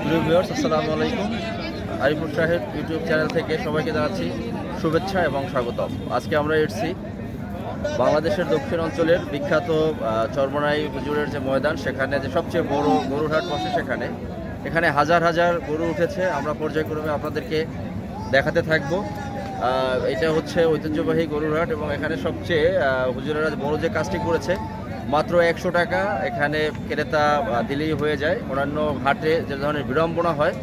প্রিয় ভিউয়ার্স, আসসালামু আলাইকুম। আরিফুর সাহেব ইউটিউব চ্যানেল থেকে সবাইকে জানাচ্ছি শুভেচ্ছা এবং স্বাগতম। আজকে আমরা এসেছি বাংলাদেশের দক্ষিণ অঞ্চলের বিখ্যাত চরমনাই হুজুরের যে ময়দান, সেখানে যে সবচেয়ে বড় গরুর হাট বসে, এখানে হাজার হাজার গরু উঠেছে। আমরা পর্যায়ক্রমে আপনাদেরকে দেখাতে থাকব। এটা হচ্ছে ঐতিহ্যবাহী গরুর হাট এবং এখানে সবচেয়ে হুজুরেরা বড় যে কাজটি করেছে, মাত্র 100 টাকা এখানে ক্রেতা দিলেই হয়ে যায়। অন্যান্য হাটে যে ধরনের বিড়ম্বনা হয়,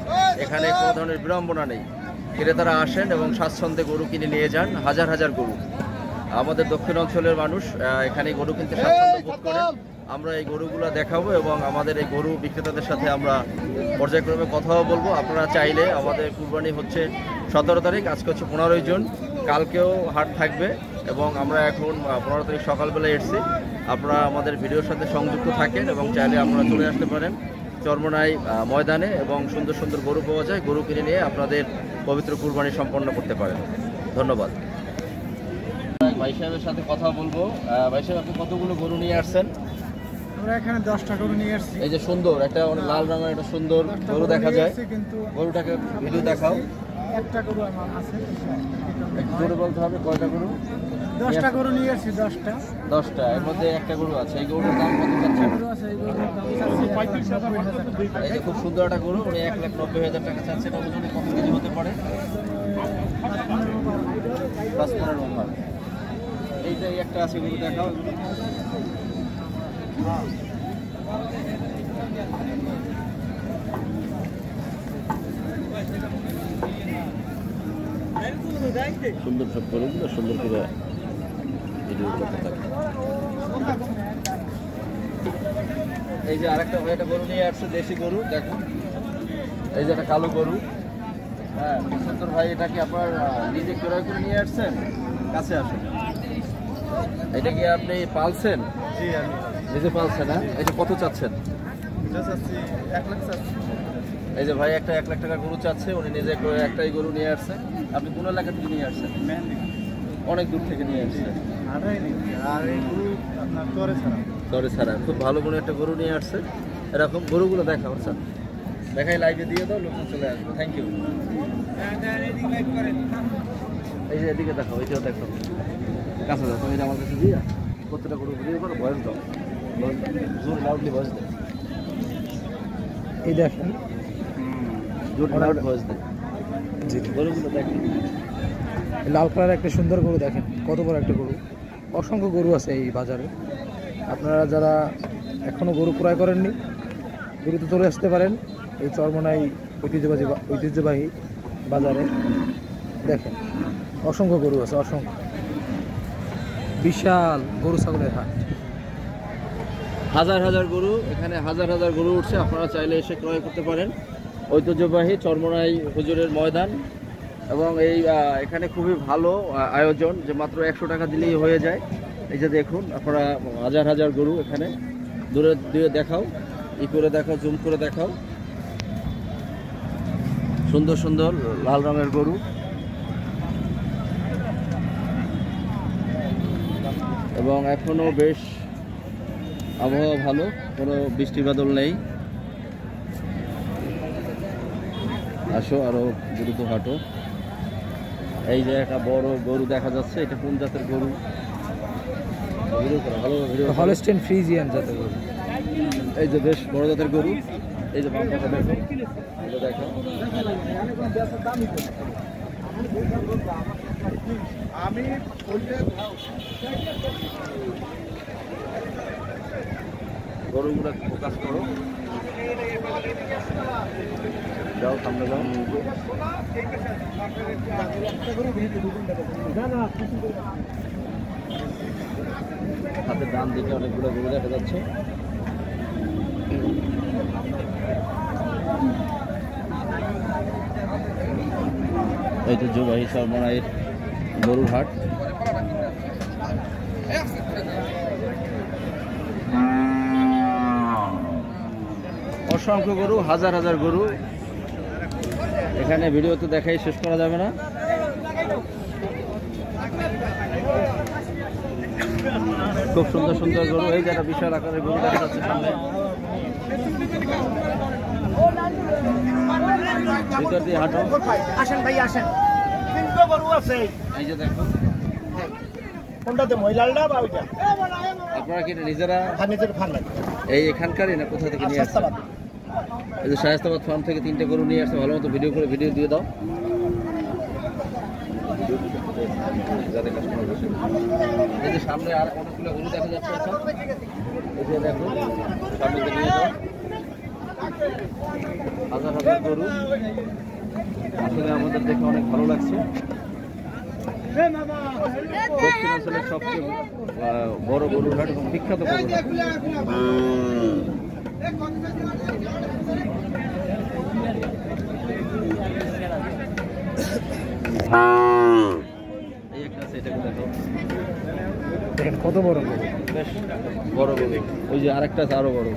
এখানে কোনো ধরনের বিড়ম্বনা নেই। ক্রেতারা আসেন এবং স্বাচ্ছন্দ্যে গরু কিনে নিয়ে যান। হাজার হাজার গরু। আমাদের দক্ষিণ অঞ্চলের মানুষ এখানে গরু কিনতে স্বাচ্ছন্দ্য বোধ করে। আমরা এই গরুগুলো দেখাবো এবং আমাদের এই গরু বিক্রেতাদের সাথে আমরা পর্যায়ক্রমে কথাও বলবো। আপনারা চাইলে, আমাদের কুরবানি হচ্ছে 17 তারিখ, আজকে হচ্ছে 15 জুন, কালকেও হাট থাকবে এবং আমরা এখন 15 তারিখ সকালবেলা এসেছি। আপনারা আমাদের ভিডিওর সাথে সংযুক্ত থাকেন এবং চাইলে আপনারা চলে আসতে পারেন চরমনাই ময়দানে এবং সুন্দর সুন্দর গরু পাওয়া যায়। গরু কিনে নিয়ে আপনাদের পবিত্র কুরবানি সম্পন্ন করতে পারেন। ধন্যবাদ। ভাই সাহেবের সাথে কথা বলবো। ভাই সাহেব, আপনি কতগুলো গরু নিয়ে আসছেন? আমরা এখানে 10টা গরু নিয়ে আসছি। এই যে সুন্দর একটা লাল রঙের একটা সুন্দর গরু দেখা যায়, কিন্তু গরুটাকে ভিডিও দেখাও। একটা গরু আমার আছে। একটু জোরে বলতে হবে, কয়টা গরু? 10টা গরু নিয়ে আসছি। 10টা, এর মধ্যে একটা গরু আছে। এই গরুর দাম কত চাচ্ছেন? গরু আছে, এই গরুর দাম চাচ্ছি 35,000 এই যে খুব সুন্দর একটা গরু, উনি 1,90,000 টাকা চাচ্ছেন। ওজনে কত কেজি হতে পারে? 10-15 ভাগ। এই যে একটা আছে গরু, দেখাও। সুন্দর সব গরুগুলো সুন্দর করে ভিডিও করতে থাকে। এই যে আরেকটা ভাই একটা গরু নিয়ে আসছে, দেশি গরু, দেখুন। এই যে একটা কালো গরু। হ্যাঁ, সুন্দর ভাই। এটা কি আপনার নিজে ক্রয় করে নিয়ে আসছেন? কাছে আসেন। এটা কি আপনি পালছেন? জি, আমি নিজে পালছেন। হ্যাঁ, এটা কত চাচ্ছেন? এটা চাচ্ছি 1 লাখ চাচ্ছি। এই যে ভাই একটা 1 লাখ টাকা গরু চাচ্ছে, উনি নিজে করে একটাই গরু নিয়ে আসছেন। আপনি কোন এলাকা থেকে নিয়ে আসছেন? মেহেন্দি অনেক দূর থেকে নিয়ে আসছেন। আড়াই নি। আর এই গরু আপনার দরে ছাড়া খুব ভালো কোনো একটা গরু নিয়ে আসছে। এরকম গরুগুলো দেখা হচ্ছে, দেখাই, লাইভে দিয়ে দাও, লোকজন চলে আসবে। Thank you. এই যে এদিকে দেখো, এটাও দেখো, কাছে দাও। তুমি এটা আমার কাছে দিয়ে প্রত্যেকটা গরু ভিডিও করো, ভয়েস দাও, জোর লাউডলি ভয়েস দাও। এই দেখেন, জোর লাউড ভয়েস দাও। জি, গরুগুলো দেখেন। লাল কালার একটা সুন্দর গরু দেখেন, কত বড় একটা গরু। অসংখ্য গরু আছে এই বাজারে। আপনারা যারা এখনো গরু ক্রয় করেননি, গরুতে চলে আসতে পারেন এই চরমনাই ঐতিহ্যবাহী বাজারে। দেখেন, অসংখ্য গরু আছে, অসংখ্য। বিশাল গরু ছাগলের হাট। হাজার হাজার গরু, এখানে হাজার হাজার গরু উঠছে। আপনারা চাইলে এসে ক্রয় করতে পারেন। ঐতিহ্যবাহী চরমনাই হুজুরের ময়দান এবং এই এখানে খুবই ভালো আয়োজন, যে মাত্র 100 টাকা দিলেই হয়ে যায়। এই যে দেখুন, আপনারা হাজার হাজার গরু এখানে। দূরে দূরে দেখাও, ই করে দেখাও, জুম করে দেখাও। সুন্দর সুন্দর লাল রঙের গরু এবং এখনো বেশ আবহাওয়া ভালো, কোনো বৃষ্টি বাদল নেই। আসো, আরো দ্রুত হাঁটো। এই যে একটা বড় গরু দেখা যাচ্ছে, এটা কোন জাতের গরু? হলস্টেইন ফ্রিজিয়ান জাতের গরু। এই যে বেশ বড় জাতের গরু। এই যে বাম পাশে দেখো, এটা দেখো। গরুগুলো ফোকাস করো, যাও সামনে যাও। হাতের ডান দিকে অনেকগুলো গরু দেখা যাচ্ছে। ঐতিহ্যবাহী চরমনাইয়ের গরুর হাট। অসংখ্য গরু, হাজার হাজার গরু এখানে। ভিডিওতে দেখাই শেষ করা যাবে না। খুব সুন্দর সুন্দর গরু। এই যে একটা বিশাল আকারের গরু দেখা যাচ্ছে সামনে। ভিতর দিয়ে হাঁটো। আসেন ভাই আসেন। তিনটা গরু আছে। এই যে দেখো, কোনটাতে মহিলালটা বা ওইটা? আপনারা কি নিজেরা ফার্নিচার ফার্ম। এই এখানকারই না কোথা থেকে নিয়ে আসছেন? সস্তাবাদ। এই যে শায়েস্তাবাদ ফার্ম থেকে 3টে গরু নিয়ে আসছে, ভালো মতো ভিডিও করে ভিডিও দিয়ে দাও যাতে কাস্টমার বসে। এই যে সামনে আর অনেকগুলো গরু দেখা যাচ্ছে এখন, এই যে দেখো সামনে দিয়ে নিয়ে যাও, হাজার হাজার গরু। আসলে আমাদের দেখে অনেক ভালো লাগছে। দক্ষিণাঞ্চলের সবচেয়ে বড় গরুর হাট এবং বিখ্যাত গরুর হাট। এই একটা আছে, এটাকে দেখো, দেখেন কত বড় গরু। বেশ বড় গরু। ওই যে আরেকটা আছে আরো বড়।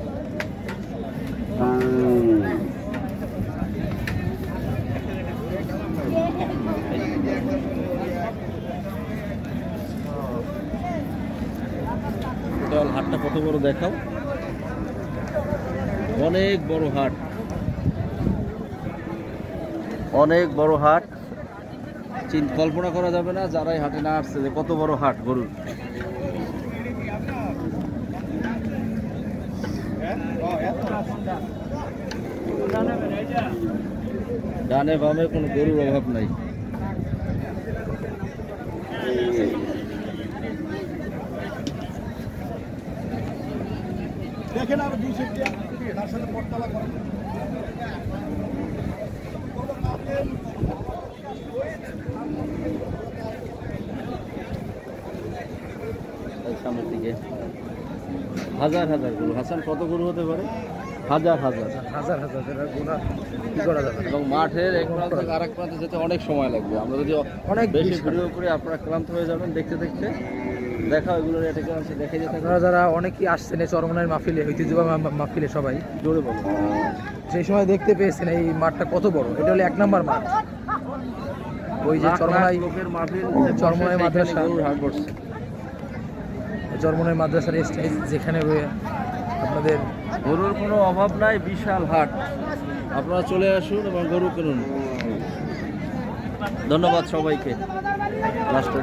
টোটাল হাটটা কত বড় দেখাও, অনেক বড় হাট, অনেক বড় হাট। কল্পনা করা যাবে না যারাই হাটে না আসছে যে কত বড় হাট গরুর। ডানে বামে কোনো গরুর অভাব নাই। দেখেন আর 2 সেট তার সাথে পটতলা করেন। সামনের দিকে হাজার হাজার গরু। হাসান, কত গরু হতে পারে? হাজার হাজার হাজার হাজার গোনা কি করা যাবে না। এবং মাঠের এক প্রান্ত থেকে আরেক প্রান্তে যেতে অনেক সময় লাগবে। আমরা যদি অনেক বেশি বেশি ভিডিও করে আপনারা ক্লান্ত হয়ে যাবেন দেখতে দেখতে। দেখাও এগুলো এটা কেমন আছে দেখে যেতে আপনারা যারা অনেকেই আসছেন এই চরমনাইয়ের মাহফিলে, ঐতিহ্যবাহী মাহফিলে সবাই জোরে বলো। সেই সময় দেখতে পেয়েছেন এই মাঠটা কত বড়। এটা হলো 1 নম্বর মাঠ। ওই যে লাখ লাখ চরমনাই লোকের মাঠে চরমনাই মাদ্রাসা, গরুর হাট বসছে। চরমনাই মাদ্রাসার স্টেজ যেখানে আপনাদের গরুর কোনো অভাব নাই, বিশাল হাট। আপনারা চলে আসুন এবং গরু কিনুন। ধন্যবাদ সবাইকে। লাস্টে